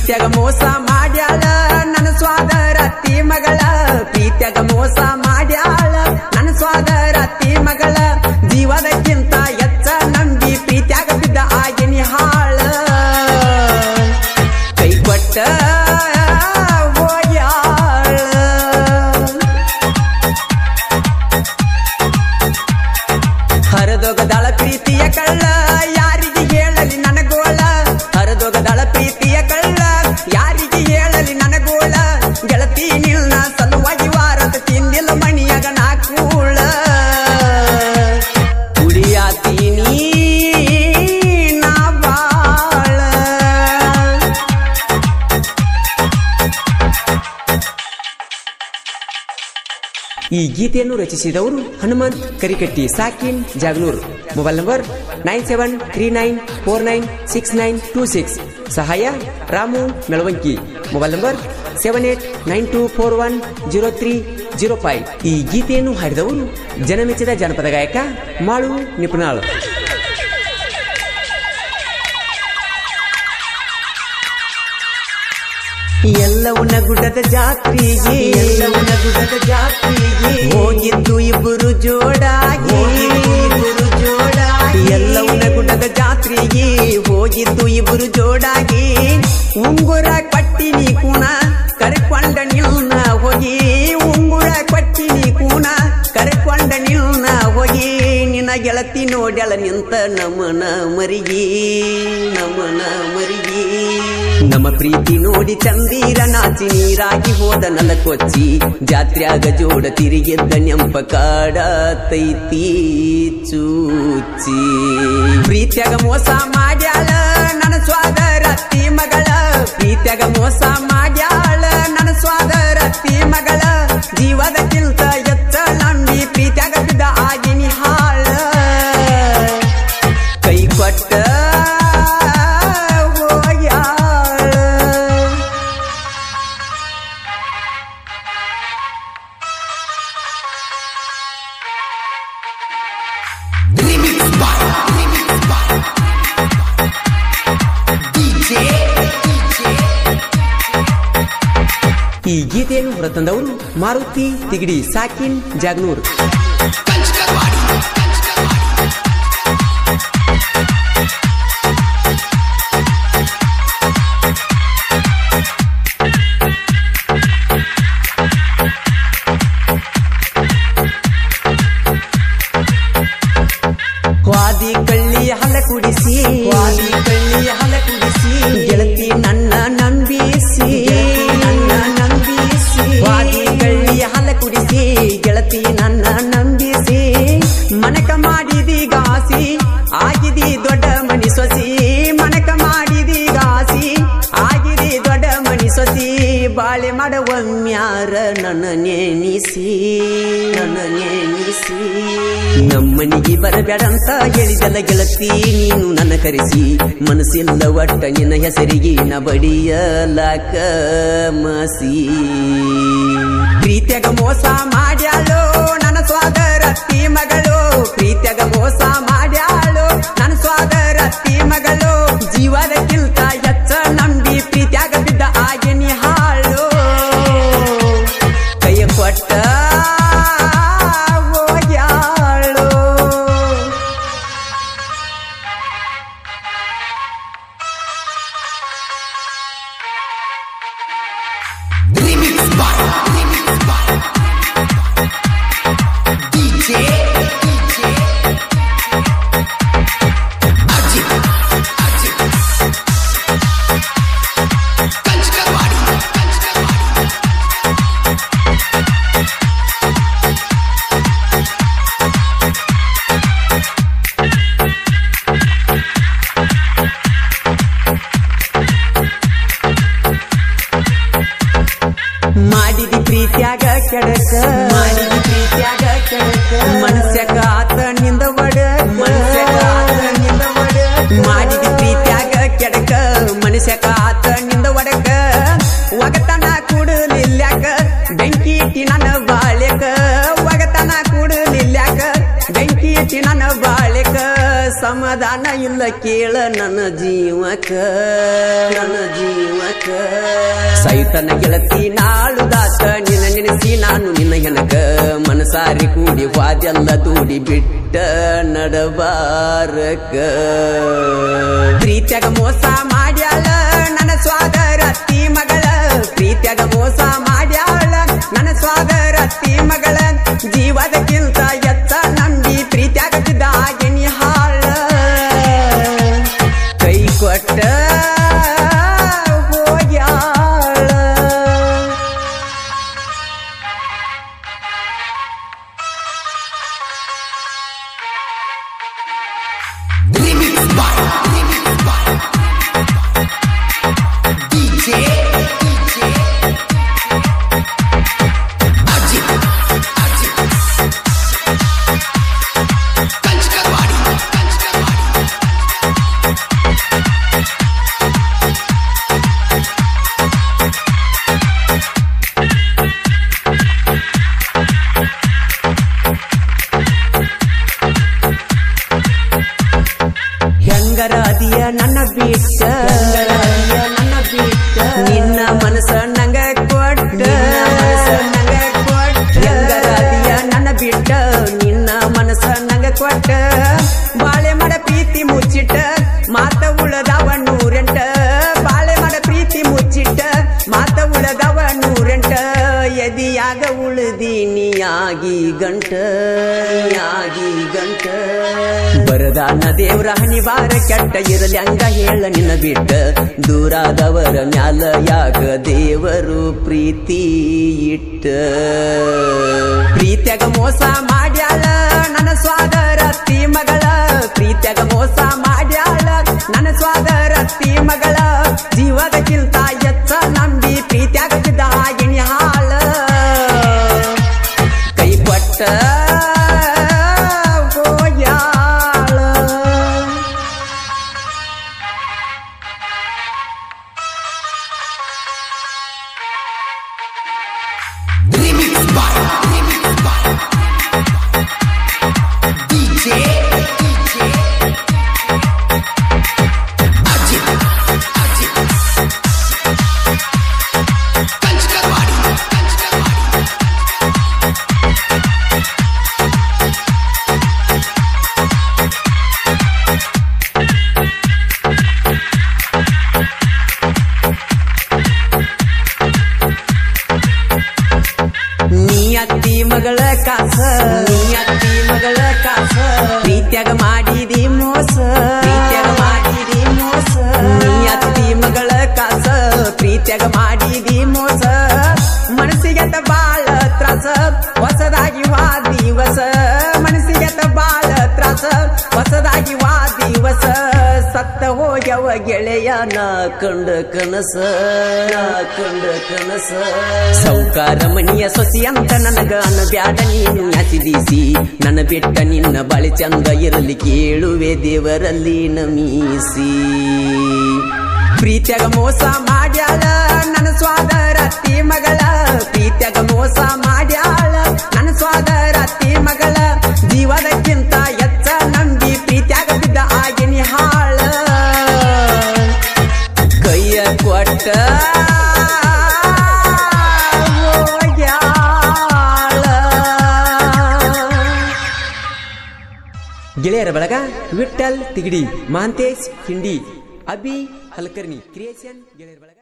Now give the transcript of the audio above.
ಪ್ರೀತ್ಯಾಗ ಮೋಸ ಮಾಡ್ಯಾಳ ನನ್ನ ಸ್ವಾದರತ್ತಿ ಮಗಳ ಪ್ರೀತ್ಯಾಗ ಮೋಸ ಮಾಡ್ಯಾಳ ನನ್ನ ಸ್ವಾದರತ್ತಿ ಮಗಳ ಜೀವದಕ್ಕಿಂತ ಎಚ್ಚ ನಂಬಿ ಪ್ರೀತ್ಯಾಗ ಬಿದ್ದ ಆಗಿನಿ ಹಾಳ ಕೈ ಕೊಟ್ಟ ಹೋಗ್ಯಾಳ ಹರಿದೋಗದಾಳ ಪ್ರೀತಿಯ ಕಳ್ಳ ಯಾರಿಗೆ ಹೇಳಲಿ ನನಗೋಳ ಹರಿದೋಗದಾಳ ಪ್ರೀತಿಯ ಕಳ್ಳ ಯಾರಿಗೆ ಹೇಳಲಿ ನನಗೋಳ ಗೆಳತಿ ನಿಲ್ನ ಸಲುವಾಗಿ ವಾರದ ತಿಂದಿಲ್ಲ ಮಣಿಯಾಗ ನಾ ಕೂಳ ಕುಡಿಯಾತೀನಿ ನಾ ಬಾಳ ಈ ಗೀತೆಯನ್ನು ರಚಿಸಿದವರು ಹನುಮಂತ್ ಕರಿಕಟ್ಟಿ ಸಾಕಿನ್ ಜಾಗನೂರ್ ಮೊಬೈಲ್ ನಂಬರ್ 9739496926 ಸಹಾಯ ರಾಮು ಮೆಳವಂಕಿ ಮೊಬೈಲ್ ನಂಬರ್ 7892410305 ಈ ಗೀತೆಯನ್ನು ಹಾಡಿದವರು ಜನಮೆಚ್ಚಿದ ಜನಪದ ಗಾಯಕ ಮಾಳು ನಿಪುಣಾಳ್ ಎಲ್ಲವನ್ನ ಗುಡ್ಡದ ಜಾತ್ರೆಗೆ ಹೋಗಿದ್ದು ಇಬ್ಬರು ಜೋಡಾಗಿ ಎಲ್ಲವನ್ನ ಗುಡ್ಡದ ಜಾತ್ರೆಗೆ ಹೋಗಿದ್ದು ಇಬ್ಬರು ಜೋಡಾಗಿ ಉಂಗುರ ಕಟ್ಟಿನಿ ಕೂನ ಕರೆಕೊಂಡ ನಿಲ್ನ ಹೋಗಿ ಉಂಗುರ ಕಟ್ಟಿನಿ ಕೂನ ಕರೆಕೊಂಡ ನಿಲ್ನ ಹೋಗಿ ನಿನ್ನ ಗೆಳತಿ ನೋಡ್ಯಾಳ ನಿಂತ ನಮನ ಮರಿಗಿ ನಮ್ಮ ಪ್ರೀತಿ ನೋಡಿ ಚಂದೀರ ನಾಚಿ ನೀರಾಗಿ ಹೋದ ನನ್ನ ಕೊಚ್ಚಿ ಜಾತ್ರ್ಯಾಗ ಜೋಡ ತಿರುಗಿದ್ದ ನೆಂಪ ಕಾಡತೈತಿ ಚೂಚಿ ಪ್ರೀತ್ಯಾಗ ಮೋಸ ಮಾಡ್ಯಾಳ ನನ್ನ ಸ್ವಾದರತ್ತಿ ಮಗಳ ಪ್ರೀತ್ಯಾಗ ಮೋಸ ಮಾಡ್ಯಾಳ ನನ್ನ ಸ್ವಾದರತ್ತಿ ಮಗಳ ಜೀವದಕ್ಕಿಂತ ಎಚ್ಚ ನಂಬಿ ಪ್ರೀತ್ಯಾಗ ಬಿದ್ದ ಆಗಿನಿ ಹಾಳ ಕೈ ಕೊಟ್ಟ ಈ ಗೀತೆಯನ್ನು ಹೊರತಂದವರು ಮಾರುತಿ ತಿಗಡಿ ಸಾಕಿನ್ ಜಾಗನೂರ್ ವಾದಿ ಕಳ್ಳಿಯ ಹಲ ಕುಡಿಸಿ ಗೆಳತಿ ನನ್ನ ನಂಬಿಸಿ ವಾದಿ ಕಳ್ಳಿಯ ಹಲ ಕುಡಿಸಿ ಗೆಳತಿ ನನ್ನ ನಂಬಿಸಿ ಮನಕ ಮಾಡಿದೀಗಾಸಿ ಆಗಿದಿ ದೊಡ್ಡ ಮನಿ ಸೊಸಿ ಮನಕ ಮಾಡಿದೀಗಾಸಿ ಆಗಿದಿ ದೊಡ್ಡ ಮನಿ ಸೊಸಿ ಬಾಳೆ ಮಾಡವಮ್ಯಾರ ನನ್ನ ನೆನಿಸಿ ನಮ್ಮನಿಗೆ ಬರಬೇಡಂತ ಹೇಳಿದಲ್ಲ ಗೆಳತಿ ನೀನು ನನ್ನ ಕರೆಸಿ ಮನಸ್ಸಿಲ್ಲ ಒಟ್ಟ ನಿನ್ನ ಹೆಸರಿಗೆ ನ ಬಡಿಯಲಾಕ ಮಸಿ ಪ್ರೀತ್ಯಾಗ ಮೋಸ ಮಾಡ್ಯಾಳೋ ನನ್ನ ಸ್ವಾದರತ್ತಿ ಮಗಳು ಪ್ರೀತ್ಯಾಗ ಮೋಸ ಮಾಡ್ಯಾಳೋ ನನ್ನ ಸ್ವಾದರತ್ತಿ ಮಗಳು ಜೀವದಕ್ಕಿಂತ ಎಚ್ಚ ನಂಬಿ ಪ್ರೀತ್ಯಾಗ ಬಿದ್ದ ಆಗಿನಿ ಹಾಳು ಕೈಯ ಕೊಟ್ಟ ಮಾಡಿದಿ ಪ್ರೀತ್ಯಾಗ ಕೆಡಕ ಮನಸ್ಯಾಗ ಆತನಿಂದ ಒಡ ಮಾಡಿದಿ ಪ್ರೀತ್ಯಾಗ ಕೆಡಕ ಮನಸ್ಯಾಗ ಆತನಿಂದ ಒಡಕ ಒಗತನ ಕೂಡಲಿಲ್ಯಾಕ ಬೆಂಕಿ ಇಟ್ಟಿ ನನ್ನ ಬಾಳೆಕ ಒಗತನ ಕೂಡಲಿಲ್ಯಾಕ ಬೆಂಕಿ ಇಟ್ಟಿ ನನ್ನ ಬಾಳೆಕ ಸಮದ ಸಮಾಧಾನ ಇಲ್ಲ ಕೇಳ ನನ್ನ ಜೀವಕ ಸೈತನ ಗೆಳತಿ ನಾಳುದಾತ ನಿನ್ನ ನೆನೆಸಿ ನಾನು ನಿನ್ನ ಹೆನಕ ಮನಸಾರಿ ಕೂಡಿ ವಾದೆಲ್ಲ ದೂಡಿ ಬಿಟ್ಟ ನಡಬಾರಕ ಪ್ರೀತ್ಯಾಗ ಮೋಸ ಮಾಡ್ಯಾಳ ನನ್ನ ಸ್ವಾದರತ್ತಿ ಮಗಳ ಪ್ರೀತ್ಯಾಗ ಮೋಸ ಮಾಡ್ಯಾಳ ನನ್ನ ಸ್ವಾದರತ್ತಿ ಮಗಳ ಜೀವದಕ್ಕಿಂತ ಎತ್ತ ನಂಬಿ ಪ್ರೀತ್ಯಾಗತ್ತಿದ್ದ ಆಗಿನಿ ಹಾಳ ಕೈ ಕೊಟ್ಟ ಹೋಗ್ಯಾಳ ಹೆಂಗರಾದಿಯ ನನ್ನ ಬಿಟ್ಟ ನಿನ್ನ ಮನಸ್ಸ ನಂಗ ಕೊಟ್ಟ ಹೆಂಗರಾದಿಯ ನನ್ನ ಬಿಟ್ಟ ನಿನ್ನ ಮನಸ್ಸ ನಂಗ ಕೊಟ್ಟ ಬಾಳೆ ಮಾಡ ಪ್ರೀತಿ ಮುಚ್ಚಿಟ್ಟ ಮಾತ ಉಳದವ ನೂರೆಂಟ ಬಾಳೆ ಮಾಡ ಪ್ರೀತಿ ಮುಚ್ಚಿಟ್ಟ ಮಾತ ಉಳದವ ನೂರೆಂಟ ಎದಿಯಾಗ ಉಳಿದೀನಿಯಾಗಿ ಗಂಟ ಬರದಾನ ದೇವ್ರ ಹನಿವಾರ ಕೆಟ್ಟ ಇರಲಿ ಹಂಗ ಹೇಳ ನಿನ್ನ ಬಿಟ್ಟ ದೂರಾದವರ ಮ್ಯಾಲ ಯಾಕ ದೇವರು ಪ್ರೀತಿ ಇಟ್ಟ ಪ್ರೀತ್ಯಾಗ ಮೋಸ ಮಾಡ್ಯಾಳ ನನ್ನ ಸ್ವಾದರತ್ತಿ ಮಗಳ ಪ್ರೀತ್ಯಾಗ ಮೋಸ ಮಾಡ್ಯಾಳ ನನ್ನ ಸ್ವಾದರತ್ತಿ ಮಗಳ ಜೀವದಕ್ಕಿಂತ ಎತ್ತ ನಂಬಿ ಪ್ರೀತ್ಯಾಗತ್ತಿದ್ದ ಆಗಿನಿ ಹಾಳ ಕೈ ಕೊಟ್ಟ ಅತ್ತಿ ಮಗಳ ಕಾಸ ಪ್ರೀತ್ಯಾಗ ಮಾಡಿದಿ ಮೋಸ ನೀ ಅತ್ತಿ ಮಗಳ ಕಾಸ ಪ್ರೀತ್ಯಾಗ ಮಾಡಿದಿ ಮೋಸ ಮನಸ್ಸಿಗೆ ಬಾಳ ತ್ರಾಸ ಹೊಸದಾಗಿ ವಾ ದಿವಸ ಮನಸ್ಸಿಗೆ ಬಾಳ ತ್ರಾಸ ಹೊಸದಾಗಿ ವಾ ದಿವಸ ಸತ್ತ ಹೋಗ್ಯವ ಗೆಳೆಯ ನಾ ಕಂಡ ಕನಸ ಸೌಕಾರ ಮಣಿಯ ಸೊಸಿ ಅಂತ ನನಗ ಬ್ಯಾಡ ನೀನು ಹಸಿದೀಸಿ ನನ್ನ ಬಿಟ್ಟ ನಿನ್ನ ಬಳಿ ಚಂದ ಇರಲಿ ಕೇಳುವೆ ದೇವರಲ್ಲಿ ನಮೀಸಿ ಪ್ರೀತ್ಯಾಗ ಮೋಸ ಮಾಡ್ಯಾಳ ನನ್ನ ಸ್ವಾದರತ್ತಿ ಮಗಳ ಪ್ರೀತ್ಯಾಗ ಮೋಸ ಮಾಡ್ಯಾಳ ನನ್ನ ಸ್ವಾದರತ್ತಿ ಮಗಳ ಜೀವದಕ್ಕಿಂತ ಎತ್ತ ನಂಬಿ ಪ್ರೀತ್ಯಾಗ ಬಿದ್ದ ಆಗಿನಿ ಹಾಳ ಕೈಯ ಕೊಟ್ಟ ಗೆಳೆಯರ ಬಳಗ ವಿಠಲ್ ತಿಗಡಿ ಮಹಾಂತೇಶ್ ಹಿಂಡಿ ಅಭಿ ಹಲ್ಕರ್ನಿ ಕ್ರಿಯೇಷನ್ ಗೆಳೆಯರ ಬಳಗ